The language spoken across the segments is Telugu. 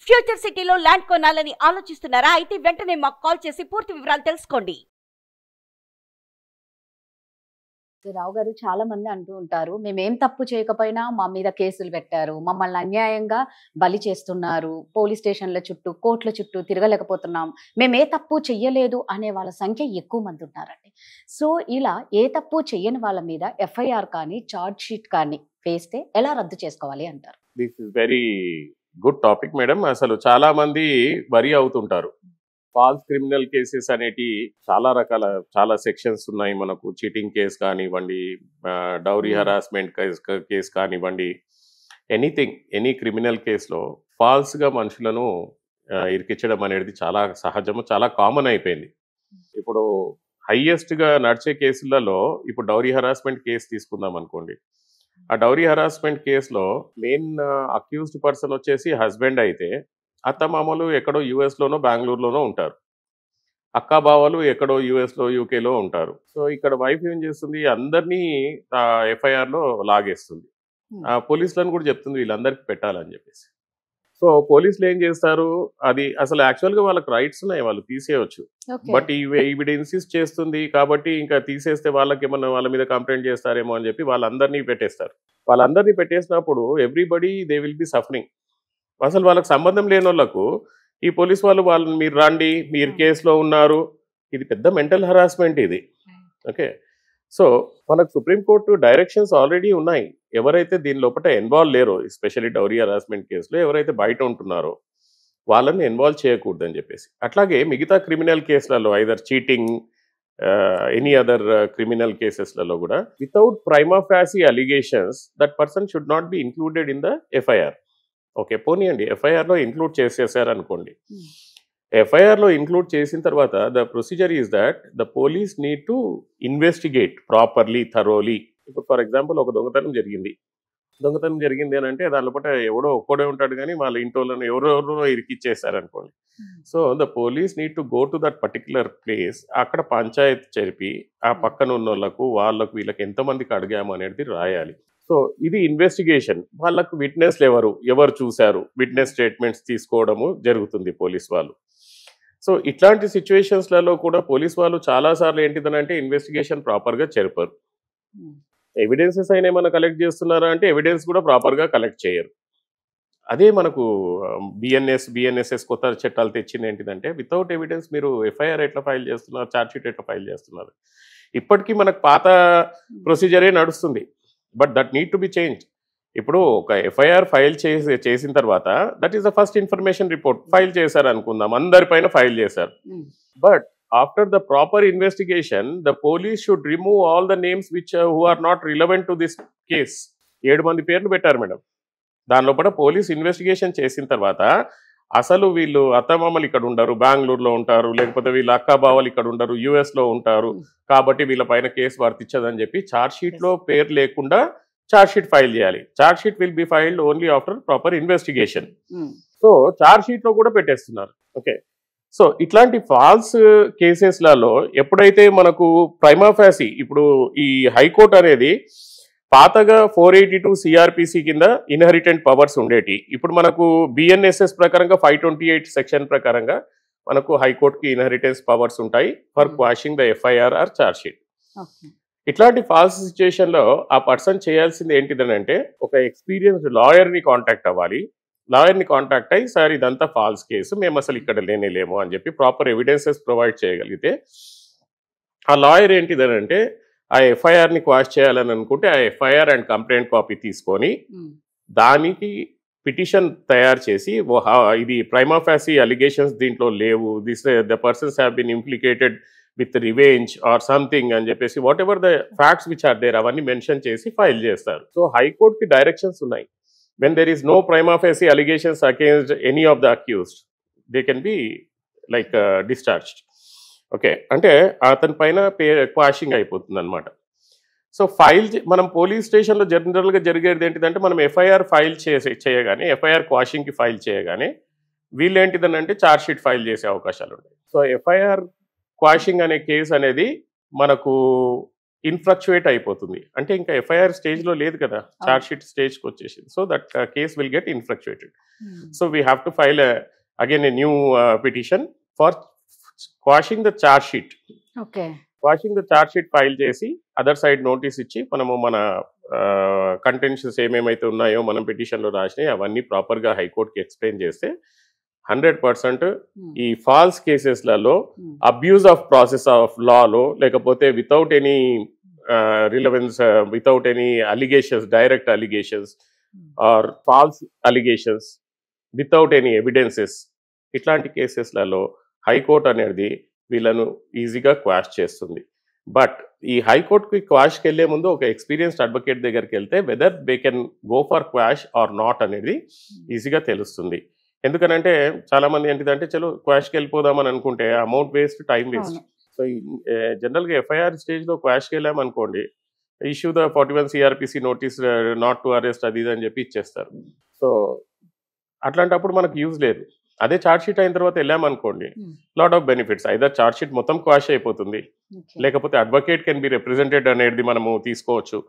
ఫ్యూచర్ సిటీలో ల్యాండ్ కొనాలని ఆలోచిస్తున్నారా? అయితే వెంటనే మాకు కాల్ చేసి పూర్తి వివరాలు తెలుసుకోండి. రావు గారు, చాలా మంది అంటూ ఉంటారు, మేమేం తప్పు చేయకపోయినా మా మీద కేసులు పెట్టారు, మమ్మల్ని అన్యాయంగా బలి చేస్తున్నారు, పోలీస్ స్టేషన్ల చుట్టూ కోర్టుల చుట్టూ తిరగలేకపోతున్నాం, మేమే తప్పు చెయ్యలేదు అనే వాళ్ళ సంఖ్య ఎక్కువ మంది ఉన్నారండి. సో ఇలా ఏ తప్పు చెయ్యని వాళ్ళ మీద ఎఫ్ఐఆర్ కానీ చార్జ్ షీట్ కానీ వేస్తే ఎలా రద్దు చేసుకోవాలి అంటారు? This is very good topic madam. అసలు చాలా మంది వరి అవుతుంటారు. ఫాల్స్ క్రిమినల్ కేసెస్ అనేటి చాలా సెక్షన్స్ ఉన్నాయి. మనకు చీటింగ్ కేసు కానివ్వండి, డౌరీ హరాస్మెంట్ కేసు కానివ్వండి, ఎనీ క్రిమినల్ కేసులో ఫాల్స్గా మనుషులను ఇరికించడం అనేది చాలా సహజము, చాలా కామన్ అయిపోయింది. ఇప్పుడు హైయెస్ట్గా నడిచే కేసులలో ఇప్పుడు డౌరీ హరాస్మెంట్ కేసు తీసుకుందాం అనుకోండి. ఆ డౌరీ హరాస్మెంట్ కేసులో మెయిన్ అక్యూజ్డ్ పర్సన్ వచ్చేసి హస్బెండ్ అయితే, అత్తమామలు ఎక్కడో యుఎస్లోనో బెంగళూరులోనో ఉంటారు, అక్కా బావలు ఎక్కడో యుఎస్లో యూకేలో ఉంటారు. సో ఇక్కడ వైఫ్ ఏం చేస్తుంది, అందరినీ ఎఫ్ఐఆర్లో లాగేస్తుంది. పోలీసులను కూడా చెప్తుంది వీళ్ళందరికీ పెట్టాలని చెప్పేసి. సో పోలీసులు ఏం చేస్తారు, అది అసలు యాక్చువల్గా వాళ్ళకి రైట్స్ ఉన్నాయి, వాళ్ళు తీసేయవచ్చు. బట్ ఈవిడ ఇన్సిస్ట్ చేస్తుంది కాబట్టి ఇంకా తీసేస్తే వాళ్ళకి ఏమన్నా వాళ్ళ మీద కంప్లైంట్ చేస్తారేమో అని చెప్పి వాళ్ళందరినీ పెట్టేస్తారు. వాళ్ళందరినీ పెట్టేసినప్పుడు everybody they will be suffering. అసలు వాళ్ళకి సంబంధం లేని వాళ్ళకు ఈ పోలీస్ వాళ్ళని మీరు రండి, మీరు కేసులో ఉన్నారు, ఇది పెద్ద మెంటల్ హరాస్మెంట్ ఇది. ఓకే, సో మనకు సుప్రీంకోర్టు డైరెక్షన్స్ ఆల్రెడీ ఉన్నాయి. ఎవరైతే దీని లోపల ఇన్వాల్వ్ లేరో, ఎస్పెషల్లీ డౌరీ హరాస్మెంట్ కేసులో ఎవరైతే బయట ఉంటున్నారో వాళ్ళని ఇన్వాల్వ్ చేయకూడదని చెప్పేసి. అట్లాగే మిగతా క్రిమినల్ కేసులలో either cheating, any other criminal కేసెస్లలో కూడా without prima facie allegations that person should not be included in the FIR. Okay, పోనీయండి ఎఫ్ఐఆర్లో ఇంక్లూడ్ చేసేసారనుకోండి. ఎఫ్ఐఆర్లో ఇంక్లూడ్ చేసిన తర్వాత the procedure is that the police need to investigate properly, thoroughly. ఇప్పుడు ఫర్ ఎగ్జాంపుల్ ఒక దొంగతనం జరిగింది అని అంటే దాని లోపల ఎవడో ఒక్కడే ఉంటాడు, కానీ వాళ్ళ ఇంటోళ్ళను ఎవరెవరో ఇరికిచ్చేసారనుకోండి. So the police need to go to that particular place, అక్కడ పంచాయత్ జరిపి ఆ పక్కన ఉన్న వాళ్ళకు వీళ్ళకి ఎంతమందికి అడిగాము అనేది రాయాలి. సో ఇది ఇన్వెస్టిగేషన్. వాళ్ళకు విట్నెస్లు ఎవరు చూశారు, విట్నెస్ స్టేట్మెంట్స్ తీసుకోవడము జరుగుతుంది పోలీస్ వాళ్ళు. సో ఇట్లాంటి సిచ్యువేషన్స్లలో కూడా పోలీస్ వాళ్ళు చాలాసార్లు ఏంటిదనంటే ఇన్వెస్టిగేషన్ ప్రాపర్గా జరపరు. ఎవిడెన్సెస్ అయినా ఏమైనా కలెక్ట్ చేస్తున్నారా అంటే ఎవిడెన్స్ కూడా ప్రాపర్గా కలెక్ట్ చేయరు. అదే మనకు బిఎన్ఎస్ఎస్ కొత్త చట్టాలు తెచ్చింది ఏంటిదంటే వితౌట్ ఎవిడెన్స్ మీరు ఎఫ్ఐఆర్ ఎట్లా ఫైల్ చేస్తున్నారు, ఛార్జ్షీట్ ఎట్లా ఫైల్ చేస్తున్నారు. ఇప్పటికీ మనకు పాత ప్రొసీజరే నడుస్తుంది, but that need to be change. ఇప్పుడు ఒక ఎఫ్ఐఆర్ ఫైల్ చేసిన తర్వాత that is the first information report file చేశారు అనుకుందాం, అందరిపైన ఫైల్ చేశారు. But after the proper investigation the police should remove all the names which who are not relevant to this case. 7 మంది పేర్లు పెట్టారు మేడం. దాని లోపల పోలీస్ ఇన్వెస్టిగేషన్ చేసిన తర్వాత అసలు వీళ్ళు అత్తమామలు ఇక్కడ ఉండరు, బెంగళూరులో ఉంటారు, లేకపోతే వీళ్ళ అక్కా బావలు ఇక్కడ ఉండరు, యుఎస్లో ఉంటారు, కాబట్టి వీళ్ళ పైన కేసు వర్తించదని చెప్పి ఛార్జ్ షీట్లో పేరు లేకుండా ఛార్జ్ షీట్ ఫైల్ చేయాలి. Charge sheet will be filed only after proper investigation. So charge షీట్లో కూడా పెట్టేస్తున్నారు. ఓకే, సో ఇట్లాంటి ఫాల్స్ కేసెస్లలో ఎప్పుడైతే మనకు ప్రైమా ఫ్యాసీ, ఇప్పుడు ఈ హైకోర్టు అనేది పాతగా 482 సిఆర్పిసి కింద ఇన్హెరిటెంట్ పవర్స్ ఉండేటి. ఇప్పుడు మనకు బిఎన్ఎస్ఎస్ ప్రకారంగా 528 సెక్షన్ ప్రకారంగా మనకు హైకోర్టుకి ఇన్హెరిటెన్స్ పవర్స్ ఉంటాయి for quashing the FIR or charge sheet. ఇట్లాంటి ఫాల్స్ సిచ్యుయేషన్లో ఆ పర్సన్ చేయాల్సింది ఏంటిదనంటే ఒక ఎక్స్పీరియన్స్డ్ లాయర్ని కాంటాక్ట్ అవ్వాలి. లాయర్ని కాంటాక్ట్ అయ్యి సార్ ఇదంతా ఫాల్స్ కేసు, మేము అసలు ఇక్కడ లేనేలేము అని చెప్పి ప్రాపర్ ఎవిడెన్సెస్ ప్రొవైడ్ చేయగలిగితే ఆ లాయర్ ఏంటిదనంటే ఆ ఎఫ్ఐఆర్ని క్వాష్ చేయాలని అనుకుంటే ఆ ఎఫ్ఐఆర్ అండ్ కంప్లైంట్ కాపీ తీసుకొని దానికి పిటిషన్ తయారు చేసి ఇది ప్రైమా ఫ్యాసీ అలిగేషన్స్ దీంట్లో లేవు, the persons have been implicated with revenge or something అని చెప్పేసి whatever the facts which are there అవన్నీ మెన్షన్ చేసి ఫైల్ చేస్తారు. సో హైకోర్టుకి డైరెక్షన్స్ ఉన్నాయి. When there is no prima facie allegations against any of the accused they can be like discharged. Okay, అంటే అతని పైన క్వాషింగ్ అయిపోతుంది అనమాట. సో మనం పోలీస్ స్టేషన్లో జనరల్గా జరిగేది ఏంటిదంటే మనం ఎఫ్ఐఆర్ ఫైల్ చేయగానే ఎఫ్ఐఆర్ క్వాషింగ్కి ఫైల్ చేయగానే వీళ్ళు ఏంటిదనంటే ఛార్జ్ షీట్ ఫైల్ చేసే అవకాశాలు ఉంటాయి. సో ఎఫ్ఐఆర్ క్వాషింగ్ అనే కేసు అనేది మనకు ఇన్ఫ్లక్చుయేట్ అయిపోతుంది. అంటే ఇంకా ఎఫ్ఐఆర్ స్టేజ్లో లేదు కదా, చార్జ్ షీట్ స్టేజ్కి వచ్చేసింది. So that case will get infructuated. So we have to file again a new petition for quashing the charge sheet. Okay. Quashing the charge sheet file చేసి అదర్ సైడ్ నోటీస్ ఇచ్చి మనము మన కంటెన్షన్స్ ఏమేమైతే ఉన్నాయో మనం పిటిషన్లో రాసినాయి అవన్నీ ప్రాపర్గా హైకోర్టుకి ఎక్స్ప్లెయిన్ చేస్తే 100% ఈ ఫాల్స్ కేసెస్లలో అబ్యూజ్ ఆఫ్ ప్రాసెస్ ఆఫ్ లాలో లేకపోతే without any relevance, without any allegations, direct allegations or false allegations, without any evidences, ఇట్లాంటి కేసెస్లలో హైకోర్టు అనేది వీళ్ళను ఈజీగా క్వాష్ చేస్తుంది. బట్ ఈ హైకోర్టుకి క్వాష్కి వెళ్లే ముందు ఒక ఎక్స్పీరియన్స్డ్ అడ్వకేట్ దగ్గరికి వెళ్తే whether they can go for quash or not అనేది ఈజీగా తెలుస్తుంది. ఎందుకనంటే చాలా మంది ఏంటిదంటే చలో క్వాష్కి వెళ్ళిపోదామని అనుకుంటే amount waste, time waste. So జనరల్గా ఎఫ్ఐఆర్ స్టేజ్లో క్వాష్కి వెళ్ళామనుకోండి, issue the 41 CRPC notice not to arrest అది ఇది అని చెప్పి ఇచ్చేస్తారు. సో అట్లాంటప్పుడు మనకు యూజ్ లేదు. అదే చార్జ్ షీట్ అయిన తర్వాత వెళ్ళామనుకోండి, lot of benefits. Either charge sheet మొత్తం క్వాష్ అయిపోతుంది, లేకపోతే అడ్వకేట్ కెన్ బి రిప్రజెంటెడ్ అనేది మనము తీసుకోవచ్చు,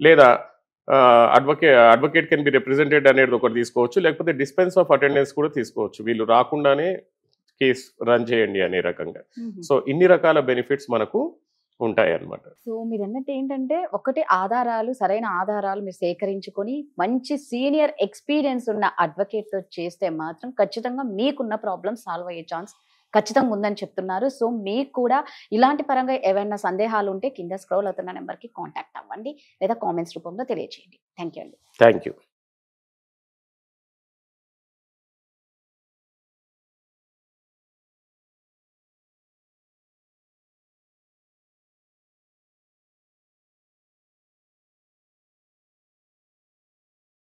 లేదా అడ్వకేట్ కెన్ బి రిప్రజెంటెడ్ అనేది ఒకటి తీసుకోవచ్చు, లేకపోతే డిస్పెన్స్ ఆఫ్ అటెండెన్స్ కూడా తీసుకోవచ్చు. వీళ్ళు రాకుండానే కేసు రన్ చేయండి అనే రకంగా. సో ఇన్ని రకాల బెనిఫిట్స్ మనకు ఉంటాయి అన్నమాట. సో మీరు అన్నట్టు ఏంటంటే ఒకటి ఆధారాలు, సరైన ఆధారాలు మీరు సేకరించుకొని మంచి సీనియర్ ఎక్స్పీరియన్స్ ఉన్న అడ్వకేట్ తో చేస్తే మాత్రం ఖచ్చితంగా మీకున్న ప్రాబ్లమ్ సాల్వ్ అయ్యే ఛాన్స్ ఖచ్చితంగా ఉందని చెప్తున్నారు. సో మీకు కూడా ఇలాంటి పరంగా ఏవైనా సందేహాలు ఉంటే కింద స్క్రోల్ అవుతున్న నెంబర్కి కాంటాక్ట్ అవ్వండి లేదా కామెంట్స్ రూపంలో తెలియజేయండి. థ్యాంక్ యూ అండి. Thank you.